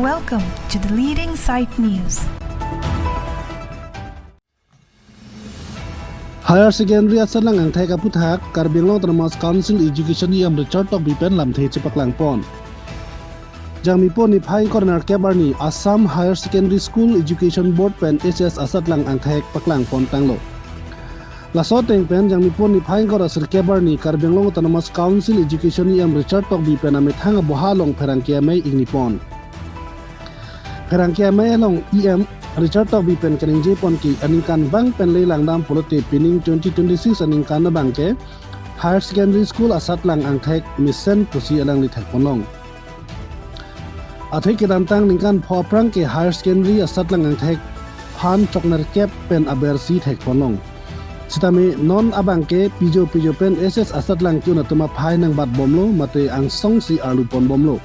Welcome to the Leading Sight News. Higher secondary asalang ang thai kaputhak Karbinglong Autonomous Council Education iam Richard Tok bipen lam thai chipaklang pon. Jangmi pon ni phai corner kebarni Assam Higher Secondary School Education Board pen SS asatlang ang thai paklang pon tanglo. Laso teng pen jangmi pon ni phai kor asir kebarni Karbinglong Autonomous Council Education iam Richard Tok bipen amit hang bohalong pherangkia mai ingni pon. Pherangkia mai long EM Richard Tok bipen kening pon ki aningkan bang pen leilang dam polote pining 2026 aningkan na bangke Higher Secondary School asatlang ang thai mission pusi alang li thak ponong. Athai ke dantang ningkan phoprang ke Higher Secondary asatlang ang thai phan chokner kep pen abersi thak ponong. Sitame non abangke pijo pen SS asatlang kyo na tuma phai nang bat bomlo mate ang song si arlu pon bomlo.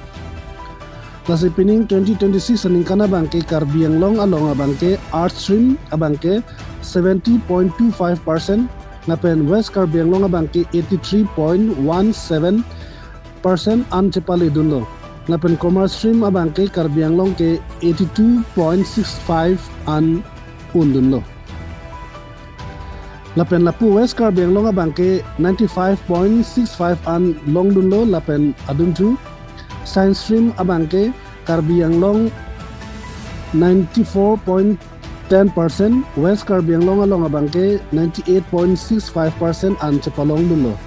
Klase pining 2026 aningkan abangke Karbi Anglong along abangke art stream abangke 70.25%, ngapen West Karbi Anglong abangke 83.17% an cepale dunlo. Ngapen commerce stream abangke Karbi Anglong ke 82.65 an undunlo. Lapen lapu West Karbi Anglong abangke 95.65 an long dunlo lapen adunju. Science stream abangke Karbi Anglong 94.10%, West Karbi Anglong along abangke 98.65% an cepalong dunlo.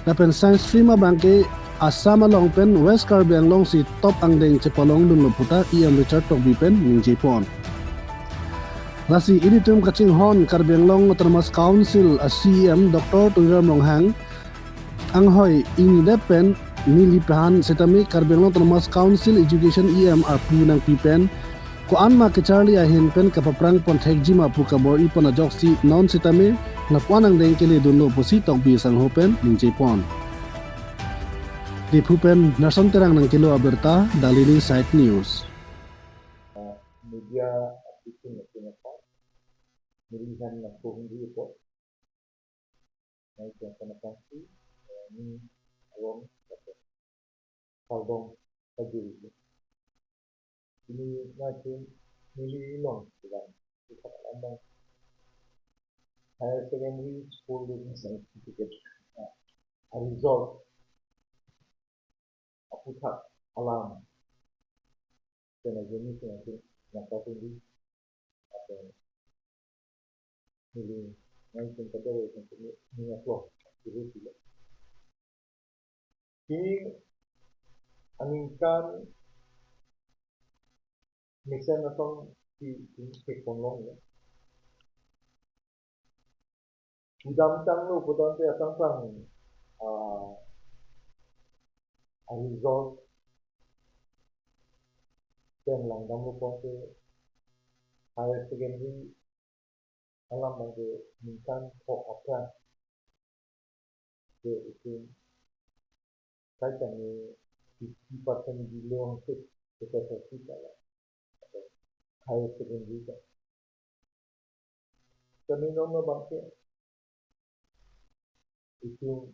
Lapen science stream abangke Assam along pen West Karbi Anglong si top ang deng cepalong dunlo puta iam Richard Tok bipen ning Jepon. Lasi ini tum kaching hon Karbi Anglong Autonomous Council a CEM Dr. Tuiram Longhang ang hoy ini depen Nili Prahan setami Karbi Anglong Autonomous Council Education EM RP nang pipen ko anma ke Charlie ahin pen kapaprang pon thekji ma pu kabor ipon ajok si non setami na kwanang deng kele dunlo posi tok bi sang hopen ning Jepon. Di pupen nason terang nang kilo aberta dalili site news. Media application na pinaka nilihan na po hindi po may pinapakasi ni awang Kalbong Pagiri. Ini natin nililong sila. Kita amang Higher Secondary School Certificate a result aputak alam kena jenis natin nakapili atau nilai natin kadang untuk mengaplok diri sila. Ini aningkan mission atong si Ponlong ya. Udam tang lu putan te atang sang a result dan lang dam lu ponte higher secondary alam mangke minkan ko apa de itu kaitan ni 50% below kita kita lah higher secondary ka. Kami nono bangke itu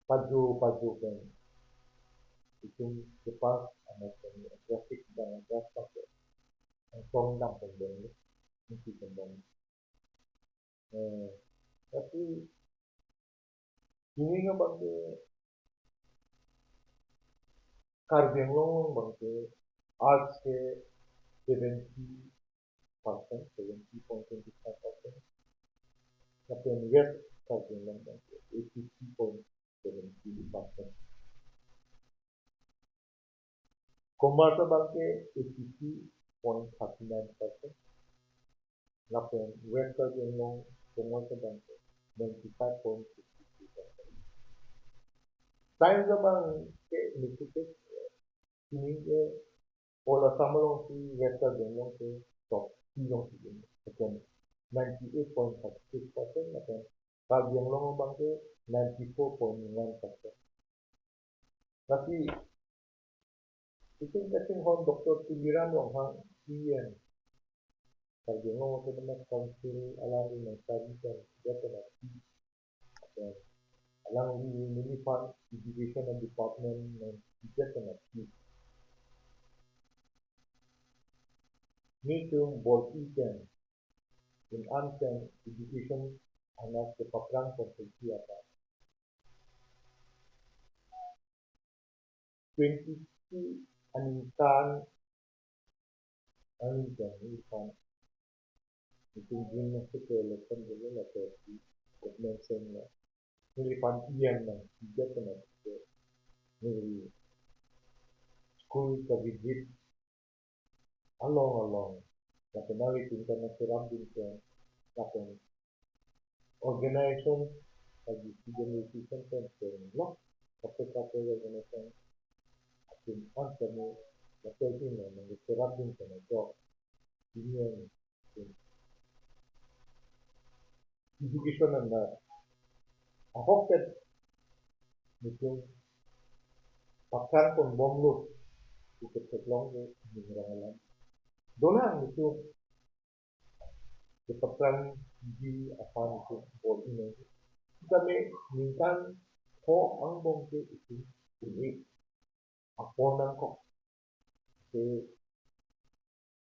paju kan itu cepat amat grafik dan grafik yang song dam pembeli mesti pembeli. Tapi ini kan bangke Karbi Anglong bangke arts ke 70.25%, tapi West Karbi Anglong bangke 83.72%. Commerce bangke 82.39%, tapi West Karbi Anglong commerce bangke 95.63%. Science bangke nikit ini ke pola samalong si West Karbi Anglong ke top silong silong sekian 98.36%, dan Karbi Anglong bangke 94.9%. Tapi itu kasing hon Dr. Tuiram Longhang CEM Karbi Anglong Autonomous Council alang ng Studies and Development dan alang ni Milifan Education and Department ng Development ni chung bol ikan in anten education anak ke paprang konsulsi apa 22 anikan anikan itu gimnastik ke election dulu lah ke mention lah ni pan ian lah tiga kena ni school ke visit along tapi nawi tingkat nasional tingkat tapi organization lagi student education campaign lah tapi organization akan kami nasional ni nasional tingkat job ini education na ahoket nitong pakar kon bomlo ikut seklong ke mineralan dolang itu kepakran di apa itu bol ini kami minta ko ang bom ke itu ini apa nang ko ke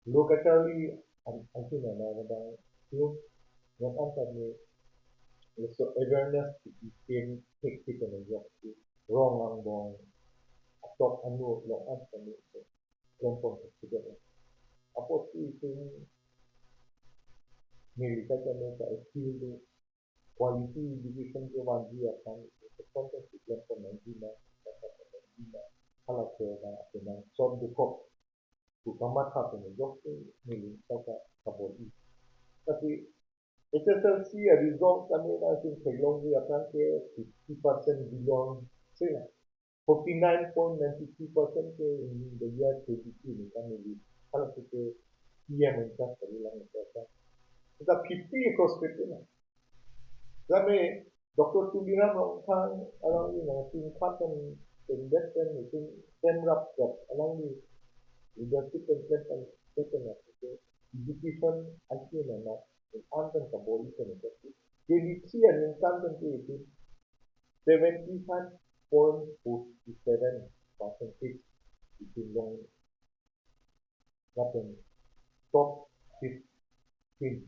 locally anti na bang yung yang kami so awareness in take on the wrong ang bong atop anu lo an kami kelompok together apa sih itu militer kami ka skill quality education ke wajib akan kelompok kelompok menjina kalau kita dengan sob dukop utama satu menjok militer ka kaboli tapi SSLC result kami nanti sebelum dia akan ke 50% belong sila 49.93% ke in the year 22 ni kami di kalau kita ia mencapai terbilang mereka kita 50 across 50 lah kami Dr. Tudina mengatakan alang ini tingkatan investment itu temrap alang ini leadership and education akhirnya nak antan kaboli kan itu jadi sian yang antan itu 75.47% itu long kapan top 20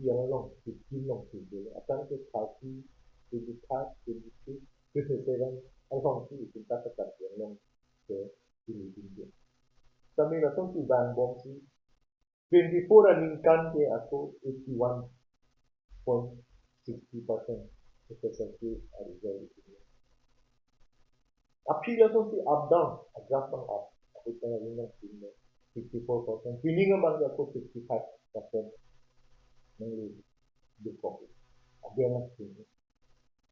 yang long 15 long itu akan ke 30 25 26 27 along itu kita tetap yang long ke ini kami langsung tu bang bom si 24 aningkan ke aku 81.60% SSLC result itu. Api langsung si up down, adjust up. Aku tengah ingat ini 54%. Feeling abang aku 55% mengenai dukung. Abi anak sini,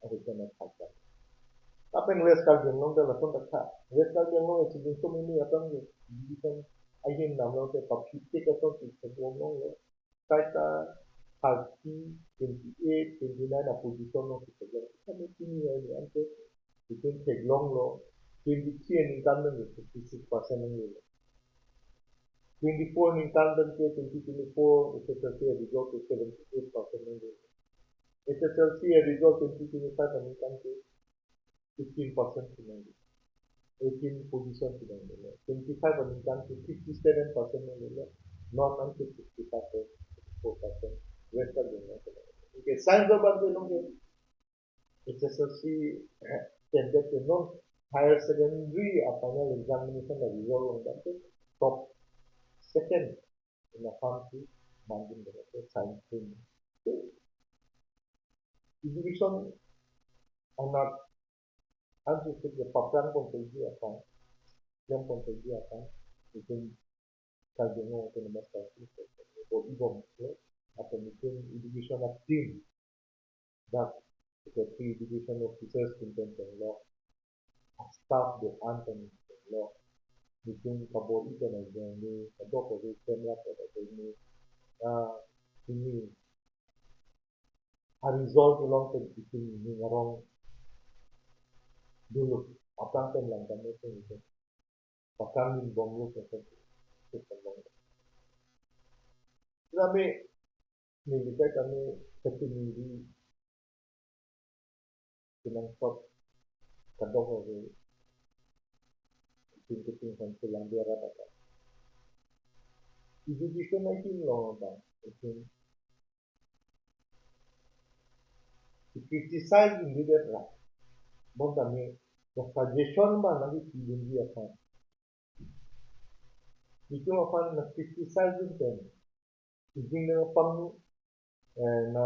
aku tengah kacau. Apa yang les kal jeng long dah langsung tak. Les kal jeng long itu jeng ini apa ni? Bukan ayam nama ke papi ke atau sebelum long le. Kita 30, 28, 29 position long kita jalan. Kita ini ni ante itu seglong lo 23 ni kandan 56% ni 24 ni kandan ke 2024 SSLC result 78% ni SSLC result 2025 ni kan ke 15% ni 18 position ni 25 ni kan ke 57% ni non non ke 65% rest of the okay science about the long SSLC candidate non higher secondary final examination the result on that top second in the country managing the science team. So, education anak anjir the paparan pun terjadi apa yang pun terjadi apa itu kajian itu nama sekali atau ibom atau mungkin education team that the education officers content law staff the anthem law mungkin kabur itu nanti ini atau kabur kamera atau ini ini result ulang ke bikin ini orang dulu apa yang langkah itu bahkan di bom lu itu kami militer kami ketinggi dengan top kadang itu tinggi sampai lantai rata education na kin long ba ikin to criticize in the right but da me the suggestion ba na ki din dia pa itu apa na criticize din ikin na pang na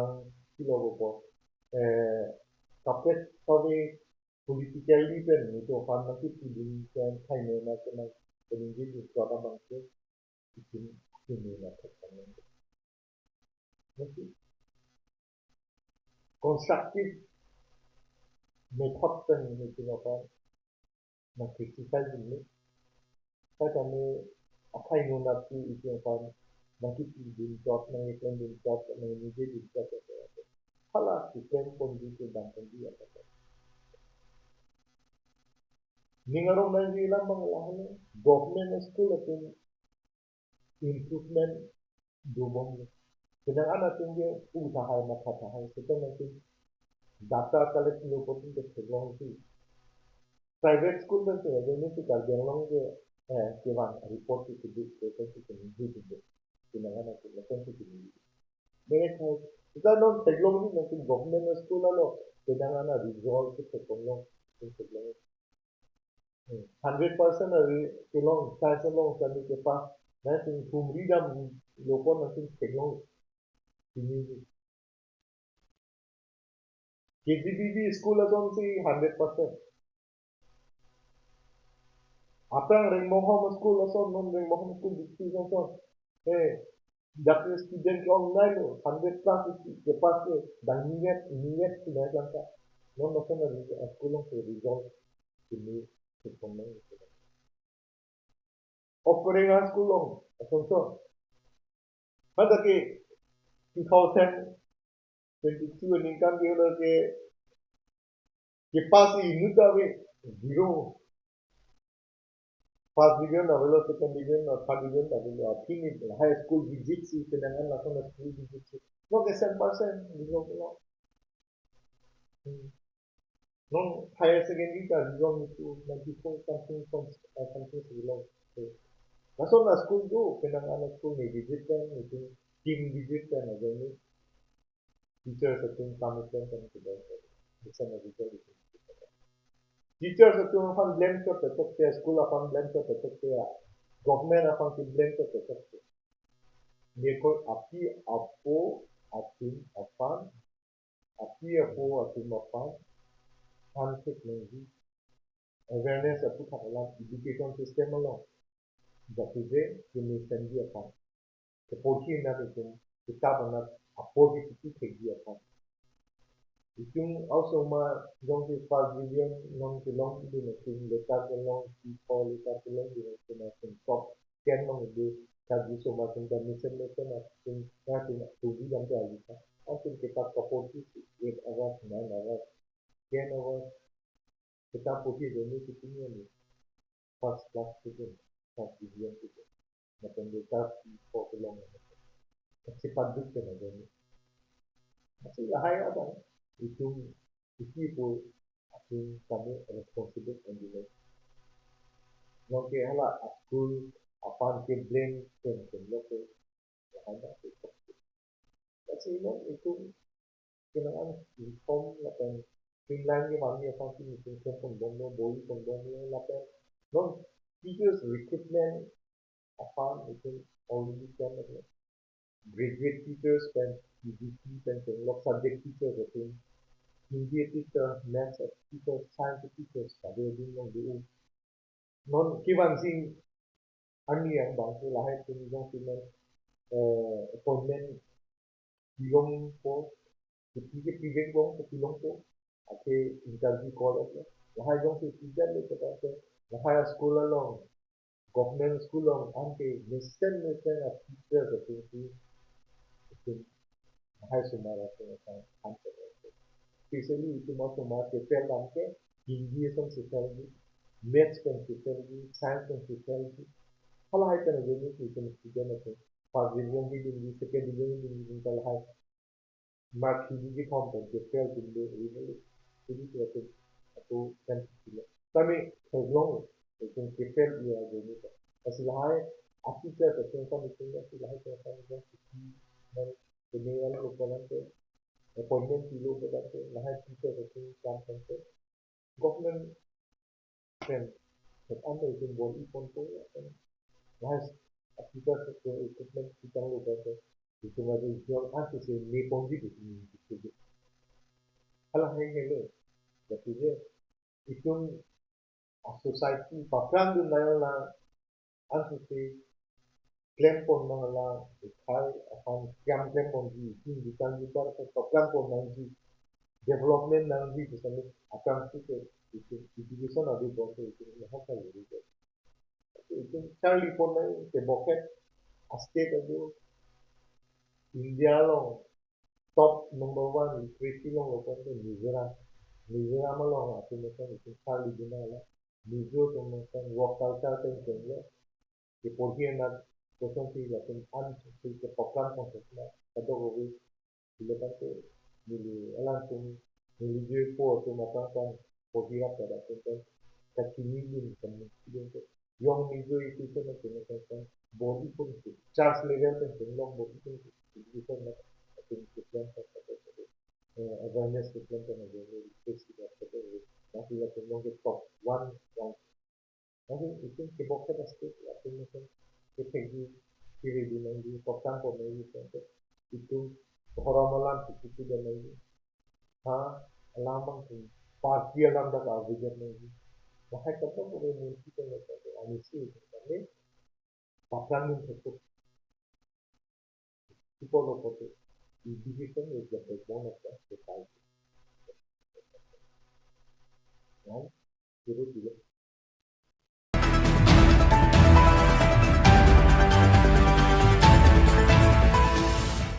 kilo ko kapet sabi politically ben itu apa na ki din kan thai ne na ke na keningi di kota bangke ikin ini na kan constructive method ben itu apa na criticize ini kami akai nuna tu itu apa nanti din job na iklan din job na nije din job hala iklan kondi ke dan kondi apa ningarong na ilang mga lahan government school at improvement dubong pinangan natin yung usahay makatahay kita natin data collect nyo po din technology private school na siya din ito kalbang lang kiwan report to this person to community pinangan natin natin to community Meron kita nung technology natin government na school ano pinangan na resolve to technology 100% na kilong sa long sa ni pa natin kumrida loko natin technology community KGBB school ason si 100% apang Ringmohom school ason non Ringmohom school dikti ason Dapur student online 100 plus lepas tu dan niat sudah sampai non nasional sekolah tu result ini performance operating sekolah contoh pada ke 2022 ni kan dia ke pas ini tu zero first division level second division or third division level finish high school visit si penangan nasional school visit si no ke 100% result non higher secondary ka result itu 94 something result nasional school tu penangan school ni visit kan itu team visit kan ada ni teacher setting commitment kan kita bisa result itu teacher setting upon blame कर सकते हैं school अपन blame कर सकते हैं government अपन की blame कर सकते हैं देखो आपकी आपको आपकी अपन आपकी आपको आपकी अपन conflict नहीं awareness aku tak dalam education system lo jadi ini sendiri apa kepolisian nanti kita benar apa itu kerja apa itu also ma yang di first division non belong di nanti letak belong people letak belong di nanti top kan non di kaji semua tentang mission nanti nanti tu yang terjadi nanti kita kepolisi 8 hours 9 hours 10 hours kita pergi dulu ke sini ni first class student first division student macam mereka for long cepat dukkan aja ni masih lahai apa itu pun aku kami responsible and delay nanti hala aku apa ke blame kan loke ada tapi itu kenangan inform lapan Finland ni mami apa sih mungkin pembono boy pembono lapan non teachers recruitment apa itu already kan graduate teachers dan PGC dan lots subject teachers itu India teacher maths teacher science teachers pada din yang du non kiwan sing ani yang bangsa lahir tunjang sinan appointment bilong po ketika piveng bong pilong po ate interview call aja lahir jong si tiga le kata lahir sekolah long government school long ante listen of teachers itu lahir sumara ko ante especially itu masuk market dalam ke Hindi kan society maths kan society science kan society kalau hai kan jadi itu mesti na first division di second division di kalau hai mark Hindi form kan ke di jadi itu aku kan kami sebelum itu kita dia jadi masih hai Artikel tertentu misalnya silahkan tertentu dan general lokalante appointment kilo berkata lahir teacher tertentu tertentu government kan ada itu body control kan lahir artikel tertentu equipment kita lokalante itu ada jual apa sih nepon di sini halah yang jadi itu society background itu naya anu sih claim pon mga ikay akan kiam claim pon di hindi kan juga program pon ng di development ng di misalnya akan itu division na di bonto itu lahat sa liri itu Charlie pon na yung keboket aste kayo India long top number one literacy long lokon to Mizoram long ato mekan itu Charlie dinala Mizo to mekan work culture to kenya que podían dar cosas que la an que program con na kado gobi dilekante nili alantung nili je po to matang podía para tenten katinilin kan student yung nijo itu na tenten body pun charge level tenten long body pun itu na ating plan sa awareness plan na general face da kado nanti la tenten top one nanti itu kebokat aste ating effective kiri di nanti program pemain itu horamalan itu dan nanti ha alamang tu parti alam dah avijar nanti bahaya kata boleh mesti kita nanti amisi nanti program ini itu people of the division is the backbone of the society right? Jadi